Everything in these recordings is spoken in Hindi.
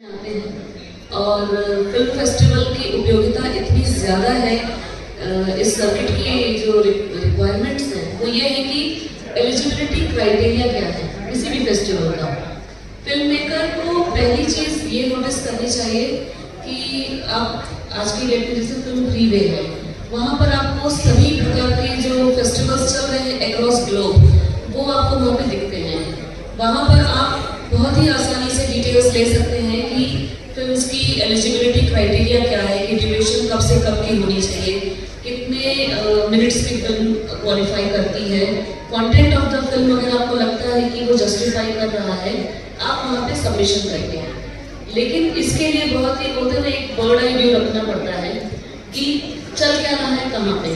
आते हैं और फिल्म फेस्टिवल की उपयोगिता इतनी ज़्यादा है। इस सर्किट की जो रिक्वायरमेंट्स हैं वो ये है कि एलिजिबिलिटी क्राइटेरिया क्या है किसी भी फेस्टिवल का। फिल्म मेकर को पहली चीज़ ये नोटिस करनी चाहिए कि आप आज की डेट में जैसे फिल्म फ्रीवे है, वहाँ पर आपको सभी प्रकार के जो फेस्टिवल्स चल रहे हैं अक्रॉस ग्लोब वो आपको वहाँ पे दिखते हैं। वहाँ पर आप बहुत ही आसानी से डिटेल्स ले सकते हैं कि फिल्म की एलिजिबिलिटी क्राइटेरिया क्या है, कि ड्यूरेशन कब से कब की होनी चाहिए, कितने मिनट्स की फिल्म क्वालिफाई करती है, कंटेंट ऑफ द फिल्म अगर आपको लगता है कि वो जस्टिफाई कर रहा है आप वहाँ पे सबमिशन करते हैं। लेकिन इसके लिए बहुत ही होता है एक बर्ड आई व्यू रखना पड़ता है कि चल क्या रहा है कहाँ पे।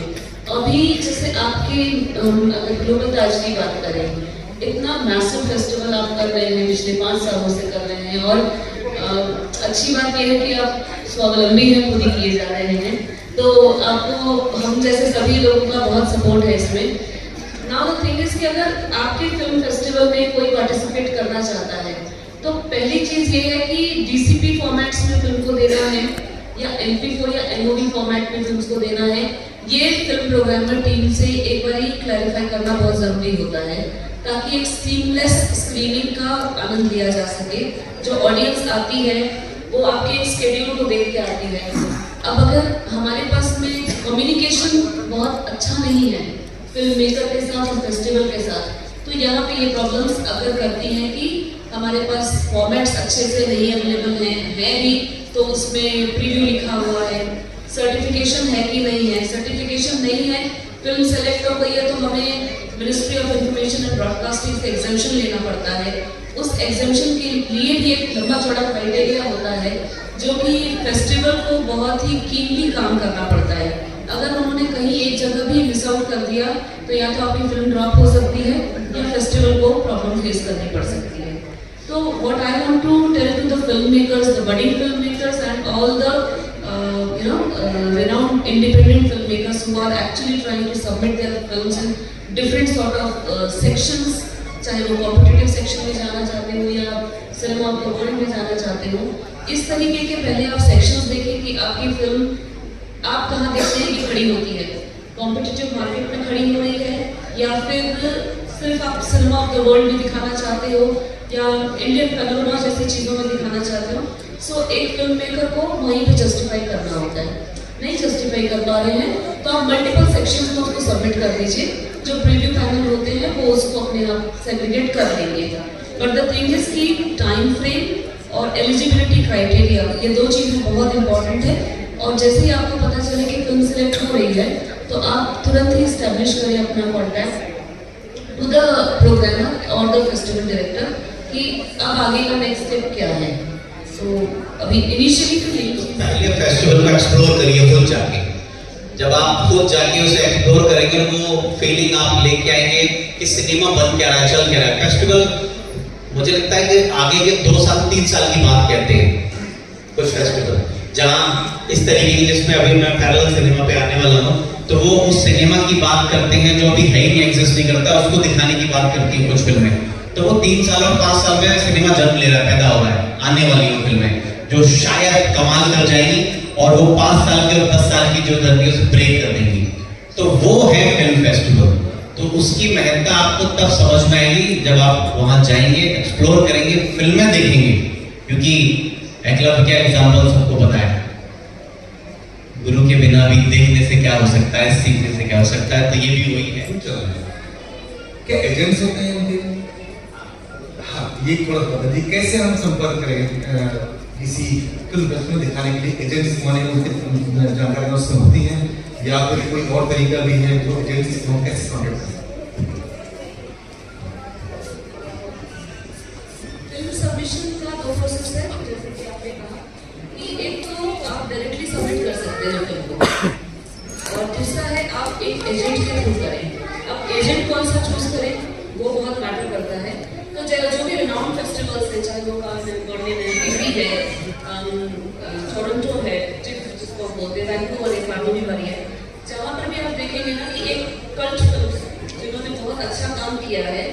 अभी जैसे आपके अगर ग्लोबल ताज की बात करें, इतना मैसिव फेस्टिवल आप कर रहे हैं, पिछले 5 सालों से कर रहे हैं और अच्छी बात यह है कि आप स्वावलंबी हैं, खुद ही किए जा रहे हैं, तो आपको हम जैसे सभी लोगों का बहुत सपोर्ट है इसमें। नाउ द थिंग इज कि अगर आपके फिल्म फेस्टिवल में कोई पार्टिसिपेट करना चाहता है तो पहली चीज़ ये है कि डीसीपी फॉर्मेट्स में फिल्म को देना है या MP4 या MOV फॉर्मेट में फिल्म को देना है। ये फिल्म प्रोग्रामर टीम से एक बार ही क्लैरिफाई करना बहुत ज़रूरी होता है ताकि एक सीमलेस स्क्रीनिंग का आनंद लिया जा सके। जो ऑडियंस आती है वो आपके स्केड्यूल को देख के आती है। अब अगर हमारे पास में कम्युनिकेशन बहुत अच्छा नहीं है फिल्म मेकर के साथ और फेस्टिवल के साथ, तो यहाँ पे ये प्रॉब्लम्स अगर करती हैं कि हमारे पास फॉर्मेट्स अच्छे से नहीं अवेलेबल हैं भी तो उसमें प्रीव्यू लिखा हुआ है, सर्टिफिकेशन है कि नहीं है, सर्टिफिकेशन नहीं है, फिल्म सेलेक्ट हो गई है तो हमें ministry of information and broadcasting से एग्जाम्शन लेना पड़ता है। उस एग्जाम्शन के लिए भी एक लंबा चौड़ा क्राइटेरिया होता है जो कि फेस्टिवल को बहुत ही कीमती काम करना पड़ता है। अगर उन्होंने कहीं एक जगह भी मिस आउट कर दिया तो या तो आपकी फिल्म ड्रॉप हो सकती है या फेस्टिवल को प्रॉब्लम फेस करनी पड़ सकती है। तो what I want to tell to the film makers, the budding film makers and all the renowned independent filmmakers who are actually trying to submit their films in different sort of sections, चाहे वो कॉम्पिटिटिव सेक्शन में जाना चाहते हो या सिनेमा ऑफ द वर्ल्ड में जाना चाहते हो, इस तरीके के पहले आप सेक्शंस देखें कि आपकी फिल्म आप कहाँ देखते हैं कि खड़ी होती है, कॉम्पिटिटिव मार्केट में खड़ी हो रही है या फिर सिर्फ आप सिनेमा ऑफ द वर्ल्ड में दिखाना चाहते हो या इंडियन पैनोरमा जैसी चीज़ों में दिखाना चाहते हो। सो एक फिल्म मेकर को वहीं पे जस्टिफाई करना होता है। नहीं जस्टिफाई कर पा रहे हैं तो आप मल्टीपल सेक्शंस में उसको सबमिट कर दीजिए, जो प्रीव्यू पैनल होते हैं वो उसको अपने आप सेग्रीगेट कर देंगे। बट द थिंग इज कि टाइम फ्रेम और एलिजिबिलिटी क्राइटेरिया ये दो चीज़ें बहुत इंपॉर्टेंट है और जैसे ही आपको पता चले कि फिल्म सिलेक्ट हो रही है तो आप तुरंत ही इस्टेब्लिश करें अपना कॉन्टैक्ट टू द प्रोग्रामर और द फेस्टिवल डायरेक्टर कि अब आगे का नेक्स्ट स्टेप क्या है। तो अभी इनिशियली पहले फेस्टिवल को एक्सप्लोर करिए खुद जाके। जब आप खुद जाके उसे एक्सप्लोर करेंगे वो फीलिंग आप लेके आएंगे कि सिनेमा बन क्या रहा है, चल क्या रहा है। फेस्टिवल मुझे लगता है कि आगे के 2 साल 3 साल की बात कहते हैं कुछ फेस्टिवल, जहाँ इस तरीके की जिसमें अभी मैं पैरेलल सिनेमा पे आने वाला हूँ तो वो उस सिनेमा की बात करते हैं जो अभी है ही नहीं, एग्जिस्ट नहीं करता, उसको दिखाने की बात करती है कुछ फिल्में। तो वो 3 साल और 5 साल में सिनेमा जन्म ले रहा है, पैदा हो रहा है, आने वाली वो फिल्में जो शायद कमाल कर जाएंगी और वो 5 साल की और 10 साल की जो धरती उसे ब्रेक कर देंगी। तो वो है फिल्म फेस्टिवल। तो उसकी महत्ता आपको तब समझ में आएगी जब आप वहां जाएंगे, एक्सप्लोर करेंगे, फिल्में देखेंगे। क्योंकि एकलव्य का एग्जाम्पल सबको पता है, गुरु के बिना भी देखने से क्या हो सकता है, सीखने से क्या हो सकता है। तो ये भी वही है। क्या एजेंट्स होते हैं उनके? हाँ, ये थोड़ा बता दीजिए कैसे हम संपर्क करें किसी फिल्म फेस्टिवल दिखाने के लिए। एजेंट्स माने उनकी जानकारी उसमें होती है या फिर कोई और तरीका भी है जो एजेंट्स को कैसे कॉन्टेक्ट करें? फिल्म सबमिशन का 2 प्रोसेस है, जैसे कि आपने कहा कि एक तो आप डायरेक्टली सबमिट कर सकते हैं फिल्म को और दूसरा है आप एक एजेंट के थ्रू करें। अब एजेंट कौन सा चूज करें वो बहुत मैटर करता है। तो जो भी रिनाउंड फेस्टिवल्स है, चाहे वो बर्लिन है, दिल्ली है, टोरंटो है, जिसको बोलते हैं वैंकूवर है, कार्बोनीवरी है, जहाँ पर भी आप देखेंगे ना कि एक कल्ट फिल्म जिन्होंने बहुत अच्छा काम किया है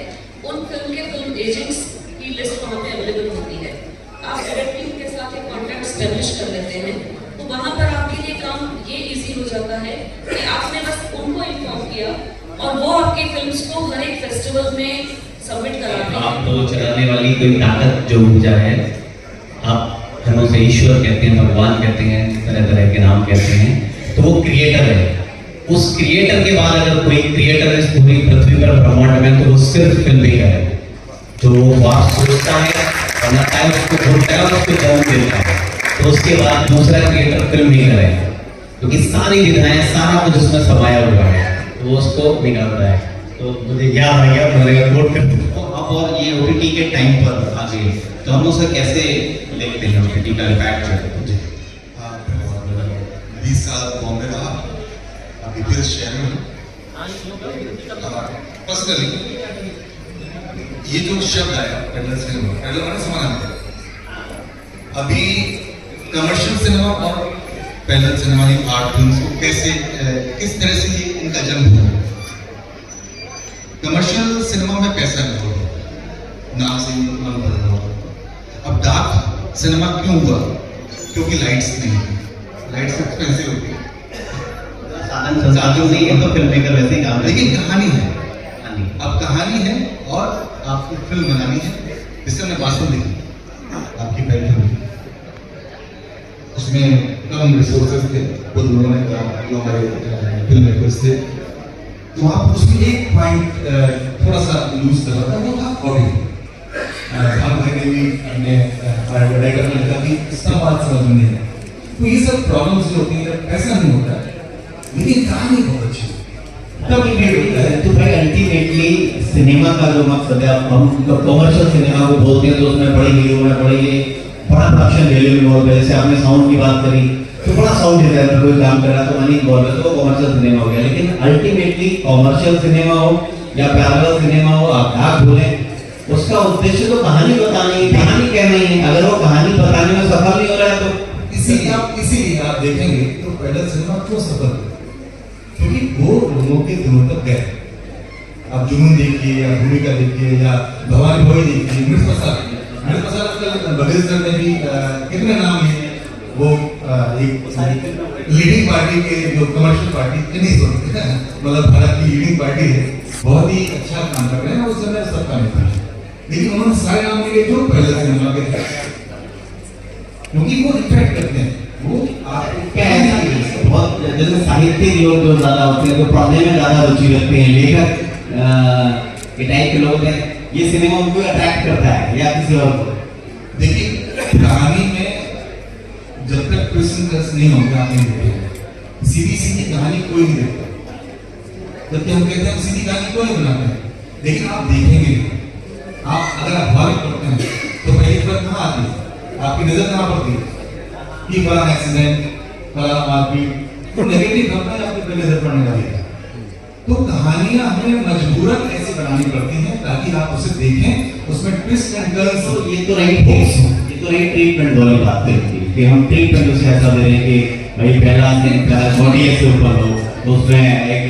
उन फिल्म के फिल्म एजेंट्स की लिस्ट वहाँ पे अवेलेबल होती है। आप डायरेक्टली उनके साथ एस्टेब्लिश कर लेते हैं, तो वहाँ पर आपके लिए काम ये इजी हो जाता है कि आपने बस उनको इन्फॉर्म किया और वो आपकी फिल्म्स को हर एक फेस्टिवल में सबमिट कराते हैं। आप तो चलाने वाली कोई ताकत जो ऊर्जा है, आप हम उसे ईश्वर कहते हैं, भगवान कहते हैं, तरह तरह के नाम कहते हैं, तो वो क्रिएटर है। उस क्रिएटर के बाद अगर कोई क्रिएटर इस पूरी पृथ्वी पर ब्रह्मांड में, तो वो सिर्फ फिल्म ही करे। जो वो आप सोचता है बनाता है, उसको बोलता है, उसको जन्म देता है, तो उसके बाद दूसरा क्रिएटर फिल्म नहीं करेगा, क्योंकि सारी विधाएं, सारा कुछ उसमें समाया हुआ है, तो वो उसको निकालता है। तो मुझे याद आ गया, मैंने नोट कर दिया। अब और ये ओटीटी के टाइम पर आ गए, तो हम उसे कैसे देखते हैं, ओटीटी का इम्पैक्ट जो है? जी 20 साल बॉम्बे रहा, अभी फिर शहर में पर्सनली ये जो शब्द आया पैरेलल सिनेमा, पैरेलल माने समानांतर, अभी कमर्शियल सिनेमा और पैरेलल सिनेमा की आर्ट फिल्म्स को कैसे किस तरह से ये इनका जन्म हुआ? कमर्शियल सिनेमा में पैसा नहीं होगा, नाम से मन भर रहा होगा। अब डार्क सिनेमा क्यों हुआ? क्योंकि लाइट्स नहीं है, लाइट्स एक्सपेंसिव होती है, साधन संसाधन नहीं है, तो फिल्म मेकर वैसे ही काम करते हैं। लेकिन कहानी है, कहानी। अब कहानी है और आपको फिल्म बनानी है। जिससे हमने वास्तव देखी, आपकी पहली फिल्म थी, उसमें कम रिसोर्सेज थे, खुद उन्होंने कहा जो हमारे फिल्म मेकर्स थे, तो आप उसमें एक पॉइंट थोड़ा सा लूज कर रहा था, वो था बॉडी। हम कहते भी हमने डायरेक्टर ने कहा कि इसका बात समझ में नहीं है। तो ये सब प्रॉब्लम्स जो होती है, ऐसा नहीं होता, लेकिन कहानी बहुत अच्छी तब इंडियन होता है। तो भाई अल्टीमेटली सिनेमा का जो मकसद है, हम कमर्शियल सिनेमा को बोलते हैं, तो उसमें बड़ी हीरो है, बड़ा प्रोडक्शन वैल्यू इन्वॉल्व है। जैसे आपने साउंड की बात करी, तो बड़ा साउंड डिजाइनर कोई काम कर रहा है, तो मनी इन्वॉल्व है, तो वो कमर्शियल सिनेमा हो गया। लेकिन अल्टीमेटली कमर्शियल सिनेमा हो या पैरेलल सिनेमा हो, आप बोले, उसका उद्देश्य तो कहानी बतानी है, कहानी कहना ही है। अगर वो कहानी बताने में सफल नहीं हो रहा है, तो इसीलिए आप देखेंगे तो पैरेलल सिनेमा क्यों सफल है, क्योंकि वो लोगों के दिलों तक गए। आप जुनून देखिए या भूमिका देखिए या भवानी भोई देखिए, मिर्च मसाला आजकल बघेल सर ने भी कितने नाम लिए, वो एक लीडिंग पार्टी के जो कमर्शियल पार्टी नहीं सोचते, मतलब भारत की लीडिंग पार्टी है, बहुत ही अच्छा काम कर रहे हैं। उस समय सबका नेता है, लेकिन उन्होंने सारे नाम लिए जो पैरेलल सिनेमा के थे, क्योंकि वो इफेक्ट करते हैं। वो आप क्या है, बहुत जैसे साहित्यिक लोग जो ज्यादा होते हैं, तो पढ़ने में ज्यादा रुचि रखते हैं, लेखक के टाइप के लोग हैं, ये सिनेमा उनको अट्रैक्ट करता है या किसी और को? देखिए कहानी में जब तक ट्विस्ट एंड टर्न्स नहीं होगा, आप नहीं देखेंगे। सीधी सीधी कहानी कोई नहीं देखता, जबकि हम कहते हैं सीधी कहानी कोई नहीं बनाता है, लेकिन आप देखेंगे, आप अगर आप हॉल पढ़ते हैं तो पहली बार कहाँ आती है, आपकी नजर कहाँ पड़ती है कि बड़ा एक्सीडेंट, बड़ा मारपीट, तो नेगेटिव खबरें आपकी पहले नजर पड़ने वाली है। तो कहानियां हमें मजबूरन ऐसी बनानी पड़ती हैं ताकि आप उसे देखें, उसमें ट्विस्ट एंड टर्न्स हो। ये तो नहीं ट्रीटमेंट वाली बात है कि हम ट्रीटमेंट उसे ऐसा दे रहे हैं कि भाई पहला दिन ऑडियंस के ऊपर हो, तो उसमें एक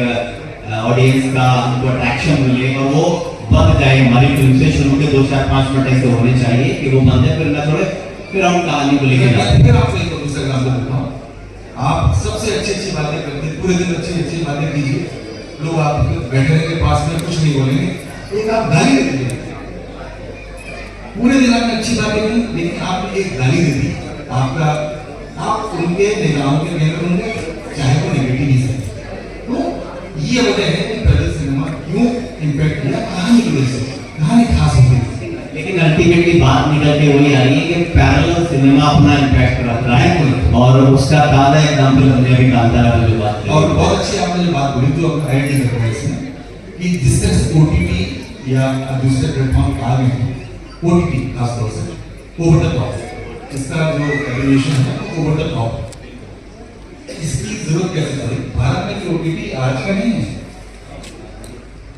ऑडियंस का उनको अट्रैक्शन मिले और वो बंद जाए। हमारी फिल्म से शुरू के 2, 4, 5 मिनट ऐसे होने चाहिए कि वो बंदे फिर ना छोड़े, फिर हम कहानी को लेके जाते हैं। फिर आपको एक दूसरा एग्जाम्पल देता हूँ, आप सबसे अच्छी बातें करते हैं, पूरे दिन अच्छी बातें कीजिए, लोग आप बैठे के पास में कुछ नहीं बोलेंगे, एक आप गाली दे दीजिए, पूरे दिन आपने अच्छी बातें की, लेकिन आपने एक गाली दे दी, आप उनके निगाहों के अंदर होंगे, चाहे वो नेगेटिव ही है। तो ये वजह है कि पैरेलल सिनेमा क्यों इम्पैक्ट किया, कहानी की वजह से, कहानी खास होती है। लेकिन अल्टीमेटली बात निकल के वही आ रही है कि पैरेलल सिनेमा अपना इम्पैक्ट रख रहा है, और उसका ताज़ा एग्जाम्पल हमने अभी कांतारा में जो बात की। और बहुत अच्छी आपने जो बात बोली, जो हम ऐड नहीं कर रहे हैं इसमें, कि जिस तरह से OTT या दूसरे प्लेटफॉर्म आ गए हैं, OTT खासतौर से ओवर द टॉप, इसका जो एब्रिविएशन है ओवर द टॉप, इसकी जरूरत कैसे पड़ी? भारत में कि OTT आज का नहीं है,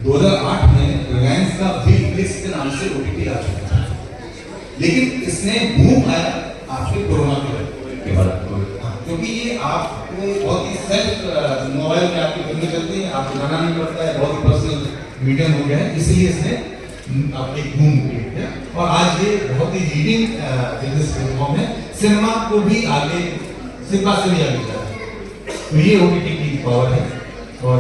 2008 में रिलायंस का बिग के नाम से OTT आ चुका था, लेकिन इसने बूम आया आफ्टर कोरोना के बाद, क्योंकि ये आपको बहुत ही सेल्फ मोबाइल में आपकी फिल्में चलती हैं, आपको बनाना नहीं पड़ता है, बहुत ही पर्सनल मीडियम हो गया है, इसलिए इसने आप एक बूम क्रिएट किया और आज ये बहुत ही लीडिंग बिजनेस प्लेटफॉर्म है। सिनेमा को भी आगे सिनेमा से भी आगे जा रहा है। तो ये ओटीटी की पावर है और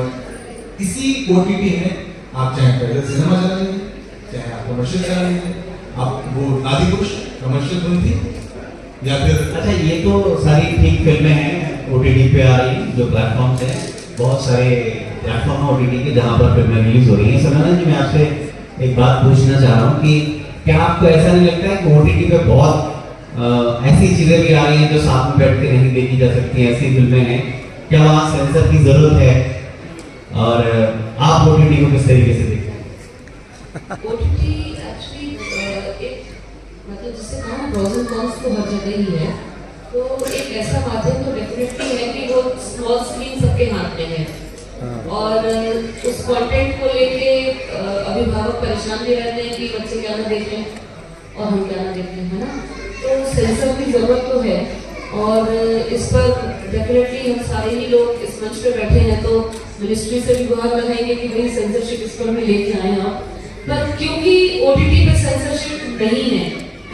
इसी ओटीटी में आप चाहे पहले सिनेमा चला लीजिए, चाहे आप कमर्शियल चला लीजिए, आप वो आदि पुरुष कमर्शियल फिल्म थी या फिर अच्छा, ये तो सारी ठीक फिल्में हैं ओटीटी पे आ रही जो प्लेटफॉर्म्स हैं, बहुत सारे प्लेटफॉर्म हैं ओटीटी के जहाँ पर फिल्में रिलीज हो रही हैं। समझना जी, मैं आपसे एक बात पूछना चाह रहा हूँ कि क्या आपको ऐसा नहीं लगता है कि ओटीटी पे बहुत ऐसी चीजें भी आ रही हैं जो साथ में बैठ के नहीं देखी जा सकती, ऐसी फिल्में हैं, क्या वहाँ सेंसर की जरूरत है और आप ओटीटी को किस तरीके से देखते हैं? ओटीटी एक्चुअली एक मतलब जिससे कहा ना प्रोज एंड कॉन्स तो हर जगह ही है, तो एक ऐसा माध्यम तो डेफिनेटली है कि वो स्मॉल स्क्रीन सबके हाथ में है और उस कंटेंट को लेके अभिभावक परेशान भी रहते हैं कि बच्चे क्या ना देखें और हम क्या ना देखें, है ना। तो सेंसर की जरूरत तो है और इस पर डेफिनेटली हम सारे ही लोग इस मंच पे बैठे हैं तो मिनिस्ट्री से भी गुहार लगाएंगे कि भाई सेंसरशिप इस पर भी लेके आए आप, पर क्योंकि ओटीटी पे सेंसरशिप नहीं है,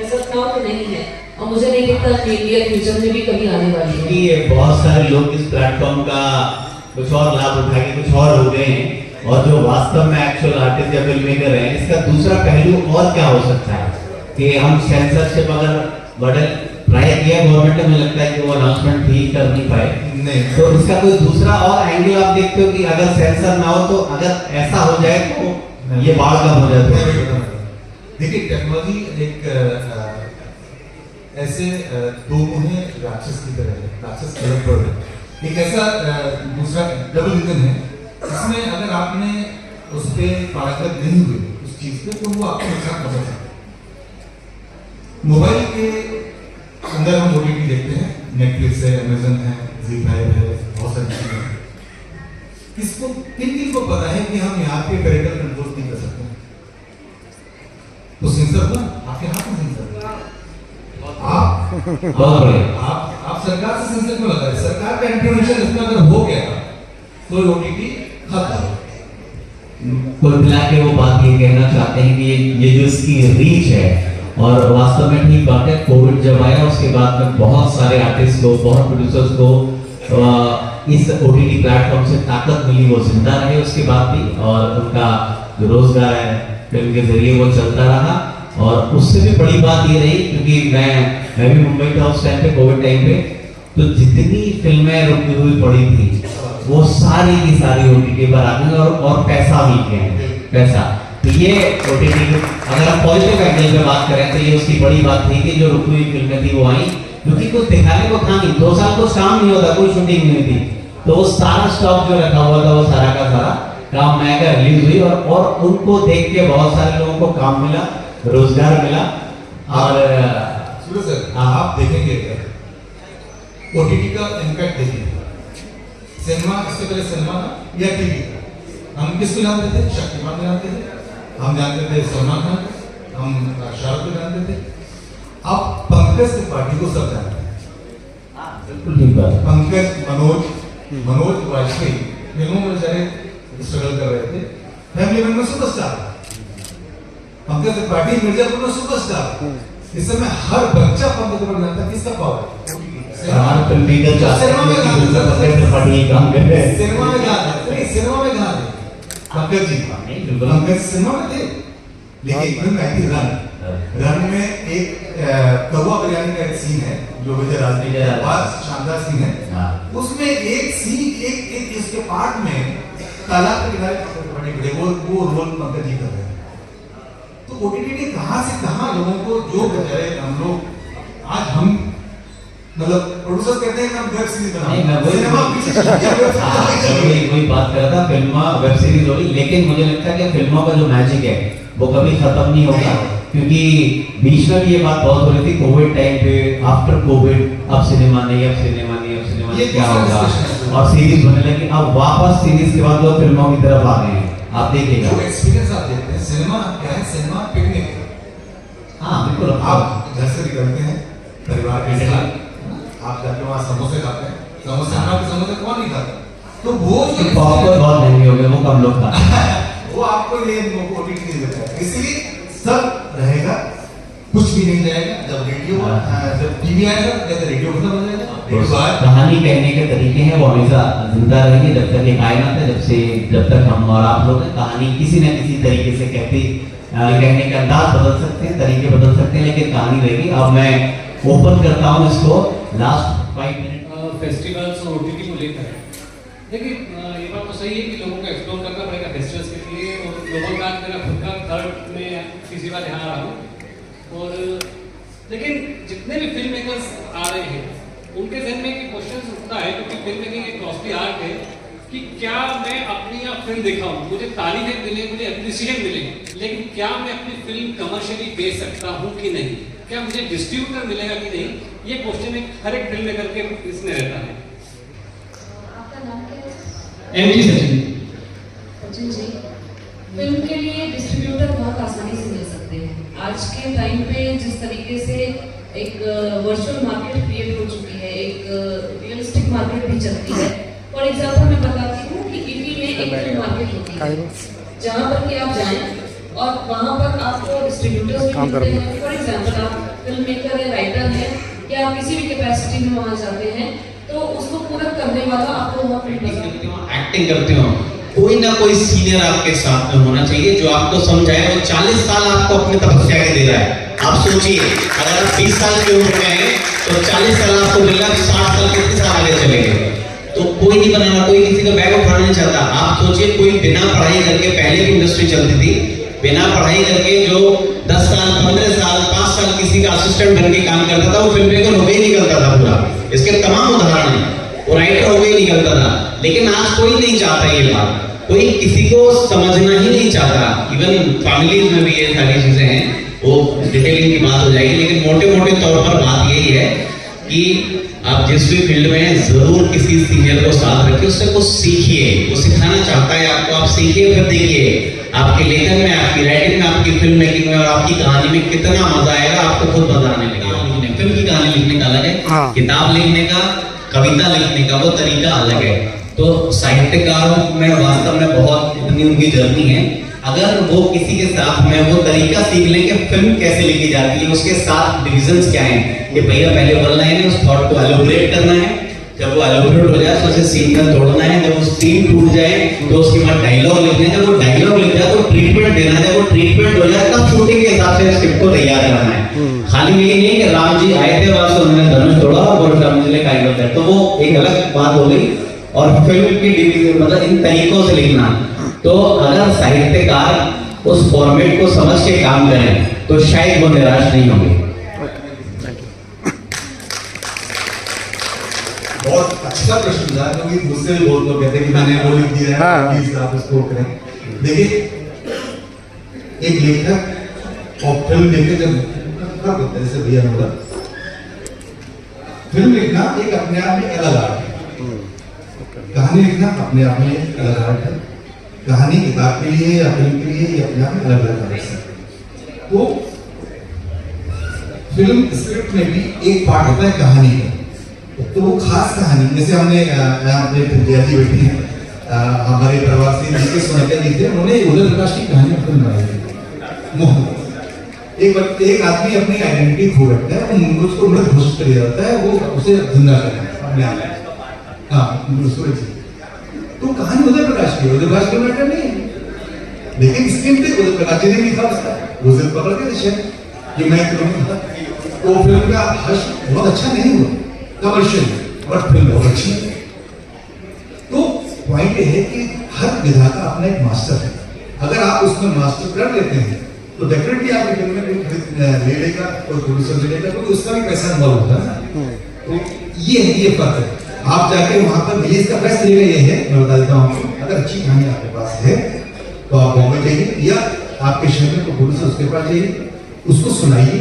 ऐसा नाम तो नहीं है और मुझे नहीं लगता इंडिया फ्यूचर में भी कभी आने वाली है। कि बहुत सारे लोग इस प्लेटफॉर्म का कुछ और लाभ उठा के कुछ और हो गए हैं और जो वास्तव में एक्चुअल आर्टिस्ट या फिल्म मेकर हैं, इसका दूसरा पहलू और क्या हो सकता है कि हम सेंसरशिप अगर बड़े ट्राई किया गवर्नमेंट ने, मुझे लगता है कि वो अनाउंसमेंट ठीक कर नहीं पाए, नहीं तो इसका कोई दूसरा और एंगल आप देखते हो कि अगर सेंसर ना हो तो अगर ऐसा हो जाए तो ये बाढ़ कम हो जाए तो? देखिए, टेक्नोलॉजी एक ऐसे दो मुहे राक्षस की तरह है, राक्षस अलग पड़ रहे, एक ऐसा दूसरा डबल इंजन है जिसमें अगर आपने उस पर पारंगत नहीं हुए उस चीज पे तो वो आपको नुकसान कर सकता है। मोबाइल के अंदर हम ओटीटी देखते हैं, नेटफ्लिक्स है, अमेजन है, जी5 है, बहुत सारी चीजें हैं। किसको किन को पता है कि हम यहाँ पे पेरेंटल कंट्रोल नहीं कर सकते, तो सेंसर हुआ आपके हाथ में, सेंसर आप सरकार से सेंसर क्यों लगा रहे? सरकार का इंटरवेंशन इसमें अगर हो गया तो ओटीटी खत्म। कुल मिला के वो बात ये कहना चाहते हैं कि ये जो इसकी रीच है, और वास्तव में ठीक बात है, कोविड जब आया उसके बाद में बहुत सारे आर्टिस्ट को, बहुत प्रोड्यूसर्स को इस ओटीटी प्लेटफॉर्म से ताकत मिली, वो जिंदा रहे उसके बाद भी, और उनका जो रोजगार है फिल्म के जरिए वो चलता रहा। और उससे भी बड़ी बात ये रही, क्योंकि मैं भी मुंबई था उस टाइम पे, कोविड टाइम पे, तो जितनी फिल्में रुकी हुई पड़ी थी वो सारी की सारी ओटीटी पर आ गई और पैसा मिल गया, पैसा। तो ये ओटीटी अगर हम पॉजिटिव एंगल पे बात करें तो ये उसकी बड़ी बात थी कि जो रुकी हुई फिल्में थी वो आई, क्योंकि कुछ दिखाने को था नहीं, 2 साल कुछ काम नहीं होता, कोई शूटिंग नहीं थी, तो वो सारा स्टॉक जो रखा हुआ था वो सारा का सारा काम में आकर रिलीज हुई और उनको देख के बहुत सारे लोगों को काम मिला, रोजगार मिला। और सूरज सर, आप देखेंगे ओटीटी का इम्पैक्ट देखिए, सिनेमा इससे पहले सिनेमा था या टीवी था, हम किसको जानते थे? शक्तिमान जानते थे, हम जानते थे सलमान खान, हम शाहरुख को जानते थे, अब पंकज त्रिपाठी को सब जानते हैं। बिल्कुल ठीक बात। पंकज, मनोज वाजपेयी फिल्मों में बेचारे स्ट्रगल कर रहे थे, फैमिली मैन में सुपरस्टार, पंकज त्रिपाठी मिर्जापुर में सुपरस्टार। इस समय हर बच्चा पंकज त्रिपाठी जानता है, किसका पावर है? सिनेमा में काम कर रहे हैं, सिनेमा में कहा थे पंकज जी? पंकज सिनेमा में थे, लेकिन फिल्म आई थी रन में एक कौवा बिरयानी का एक सीन है जो विजय राजनीति का बहुत शानदार सीन है, उसमें एक सीन एक इसके पार्ट में तालाब के किनारे खड़े वो रोल पंकज जी कर रहे हैं। तो ओटीटी ने कहां से कहां लोगों को जो बेचारे हम लोग आज हम मतलब प्रोड्यूसर कहते हैं कि हम वेब सीरीज बनाएंगे, सिनेमा पीछे वही बात कर रहा था, फिल्म वेब सीरीज होगी, लेकिन मुझे लगता है कि फिल्मों का जो मैजिक है वो कभी खत्म नहीं होगा, क्योंकि बीच में भी ये बात बहुत हो रही थी कोविड टाइम पे, आफ्टर कोविड अब सिनेमा नहीं, अब सिनेमा नहीं, अब सिनेमा नहीं, क्या होगा, और सीरीज बनने लगी। अब वापस सीरीज के बाद वो फिल्मों की तरफ आ गए हैं, आप देखिएगा। जो एक्सपीरियंस आप देखते हैं, सिनेमा क्या है? Cinema picnic. हाँ बिल्कुल, आप घर से निकलते हैं परिवार के साथ, आप जाके वहाँ समोसे खाते हैं, समोसे कौन नहीं खाता? तो वो पॉपकॉर्न बहुत महंगे हो गए, वो कम लोग खाते हैं। वो आपको ये ओटीटी नहीं देता है, इसलिए सब रहेगा कुछ भी नहीं जाएगा। जब रेडियो जब टीवी आएगा जैसे रेडियो खत्म हो जाएगा, रेडियो आएगा। कहानी कहने के तरीके हैं वो हमेशा जिंदा रहेंगे जब तक ये कायनात है, जब तक हम और आप लोग हैं। कहानी किसी न किसी तरीके से कहने का अंदाज बदल सकते हैं, तरीके बदल सकते हैं, लेकिन कहानी रहेगी। अब मैं ओपन करता हूँ इसको लास्ट 5 मिनट। फेस्टिवल्स और ओटीटी को लेकर है। देखिए ये बात तो सही है कि लोगों को एक्सप्लोर करना पड़ेगा फेस्टिवल्स के लिए, और ग्लोबल का मेरा खुद का थर्ड में तीसरी बार यहाँ आ रहा हूँ। और लेकिन जितने भी फिल्म मेकर्स आ रहे हैं उनके जहन में एक क्वेश्चन उठता है, क्योंकि फिल्म मेकिंग एक कॉस्टली आर्ट है, कि क्या मैं अपनी या फिल्म दिखाऊं, मुझे तारीफें मिले, मुझे एप्रिसिएशन मिले, लेकिन क्या मैं अपनी फिल्म कमर्शियली बेच सकता हूं कि नहीं, क्या मुझे डिस्ट्रीब्यूटर मिलेगा कि नहीं, ये क्वेश्चन एक हर एक फिल्म मेकर के इसमें रहता है। आपका नाम क्या है? एमजी सचिन। सचिन जी, फिल्म के लिए डिस्ट्रीब्यूटर बहुत आसानी से मिल सकते हैं। आज के टाइम पे जिस तरीके से एक वर्चुअल मार्केट क्रिएट हो चुकी है, एक रियलिस्टिक मार्केट भी चलती है। फॉर एग्जाम्पल मैं बताती हूँ कि ईपी में एक फिल्म मार्केट होती है जहाँ पर कि आप जाएं और वहाँ पर आपको डिस्ट्रीब्यूटर्स भी मिलते हैं। फॉर एग्जाम्पल आप फिल्म मेकर है, राइटर है, या आप किसी भी कैपेसिटी में वहाँ जाते हैं, तो उसको पूरा करने वाला आपको वहाँ फिल्म एक्टिंग करते हो, कोई ना कोई सीनियर आपके साथ में होना चाहिए जो आपको समझाए। वो 40 साल आपको अपने तपस्या के दे रहा है। आप सोचिए, अगर आप 20 साल की उम्र में हैं तो 40 साल आपको मिल रहा है, 60 साल कितने साल आगे चलेंगे। तो कोई नहीं बनाना, कोई किसी का बैग उठाना नहीं चाहता। आप सोचिए, कोई बिना पढ़ाई करके, पहले की इंडस्ट्री चलती थी, बिना पढ़ाई करके जो 10 साल 15 साल 5 साल किसी का असिस्टेंट बन के काम करता था, वो फिल्म मेकर होके ही निकलता था पूरा। इसके तमाम उदाहरण हैं, वो राइटर होके ही निकलता था। लेकिन आज कोई नहीं चाहता ये बात, कोई किसी को समझना ही नहीं चाहता। इवन फैमिलीज में भी ये सारी चीजें हैं, वो डिटेलिंग की बात हो जाएगी। लेकिन मोटे मोटे तौर पर बात यही है कि आप जिस भी फील्ड में हैं, जरूर किसी सीनियर को साथ रखिए, उससे कुछ सीखिए। वो सिखाना चाहता है आपको, आप सीखिए, फिर देखिए आपके लेखन में, आपकी राइटिंग में, आपकी फिल्म मेकिंग में और आपकी कहानी में कितना मजा आएगा, आपको खुद मजा आने लगेगा। फिल्म की कहानी लिखने का अलग है, किताब लिखने का, कविता लिखने का वो तरीका अलग है। तो साहित्यकारों में वास्तव में बहुत इतनी उनकी जर्नी है। अगर वो किसी के साथ में वो तरीका सीख लें कि फिल्म कैसे लिखी जाती है, उसके साथ डिविजन्स क्या हैं, कि भैया पहले वन लाइन है, उस थॉट को एलोबरेट करना है, जब वो एलोबरेट हो जाए तो उसे सीन में तोड़ना है, जब वो सीन टूट जाए तो उसके बाद डायलॉग लिखना है, जब वो डायलॉग लिख जाए तो ट्रीटमेंट देना है, जब वो ट्रीटमेंट हो जाए तब शूटिंग के हिसाब से स्क्रिप्ट को तैयार करना है। खाली ये नहीं कि राम जी आए थे बस उन्होंने धनुष तोड़ा और राम जी ने काइंड ऑफ दैट, तो वो एक अलग बात हो गई। और फिल्म की डिवीजन मतलब इन तरीकों से लिखना। तो अगर साहित्यकार उस फॉर्मेट को समझ के काम करें तो शायद वो निराश नहीं होंगे। बहुत अच्छा प्रश्न था, क्योंकि मुझसे भी बहुत लोग कहते हैं कि मैंने वो लिख दिया है, प्लीज आप उसको करें। देखिए, एक लेखक और फिल्म लेखक जब क्या बोलते हैं, जैसे भैया ने बोला, फिल्म लिखना एक अपने आप में अलग आर्ट है, कहानी लिखना अपने आप में एक अलग आर्ट है। कहानी किताब के लिए या फिल्म के लिए ये अपने आप में अलग अलग आर्ट है। तो फिल्म स्क्रिप्ट में भी एक पार्ट होता है कहानी का, तो वो खास कहानी, जैसे हमने यहाँ पे विद्या जी बैठी हैं, हमारे प्रवासी जी के सुनते नहीं थे, उन्होंने उदय प्रकाश की कहानी में फिल्म बनाई है मोहब्बत। एक आदमी अपनी आइडेंटिटी खो बैठता है, उसको मृत घोषित कर दिया जाता है, वो उसे जिंदा करता है अपने आप में। तो कहानी उदय प्रकाश की, उदय प्रकाश का मैटर नहीं है, लेकिन स्क्रीन पे उदय प्रकाश जी ने लिखा उसका, वो जिद पकड़ के ये मैं करूँगा। तो फिल्म का हर्ष बहुत अच्छा नहीं हुआ कमर्शियल, बट फिल्म बहुत अच्छी है। तो पॉइंट ये है कि हर विधा का अपना एक मास्टर है, अगर आप उसमें मास्टर कर लेते हैं तो डेफिनेटली आपकी फिल्म में कोई ले लेगा, कोई प्रोड्यूसर ले लेगा, क्योंकि उसका भी पैसा इन्वॉल्व होता है। तो ये फर्क है। आप जाके वहां पर रिलीज का बेस्ट तरीका ये है, मैं बता देता हूँ, अगर अच्छी कहानी आपके पास है तो आप बॉम्बे जाइए या आपके शहर में कोई प्रोड्यूसर उसके पास जाइए, उसको सुनाइए।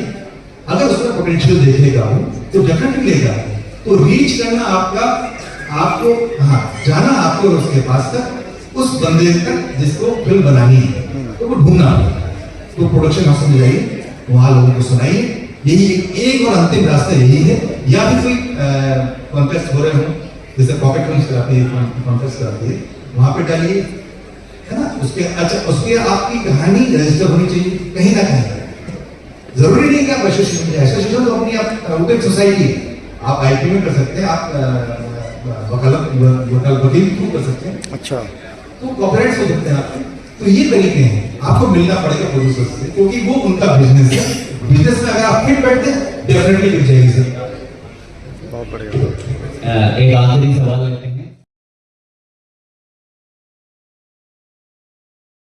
अगर उसका पोटेंशियल देखने का हो तो डेफिनेटली लेगा। तो रीच करना आपको जाना आपको उसके पास तक, उस बंदे तक जिसको फिल्म बनानी है, तो वो ढूंढना। तो प्रोडक्शन हाउस में जाइए, वहां लोगों को सुनाइए, यही एक और अंतिम रास्ता यही है। या फिर कोई कॉन्टेस्ट हो रहे हो, जैसे पॉकेट फिल्म्स कराती है, कॉन्टेस्ट कराती है, वहां पे डालिए, है ना। उसके आपकी कहानी रजिस्टर होनी चाहिए कहीं ना कहीं, जरूरी नहीं कि आप एसोसिएशन में, एसोसिएशन तो अपनी आप ओपन सोसाइटी है, आप आईपी में कर सकते हैं, आप वकील थ्रू कर सकते हैं, अच्छा तो कॉपरेट्स हो सकते हैं आपके। तो ये तरीके हैं, आपको मिलना पड़ेगा प्रोड्यूसर से, क्योंकि वो उनका बिजनेस है। बिजनेस में अगर आप फिट बैठते हैं डेफिनेटली मिल जाएगी सर। बहुत बढ़िया। एक आखिरी सवाल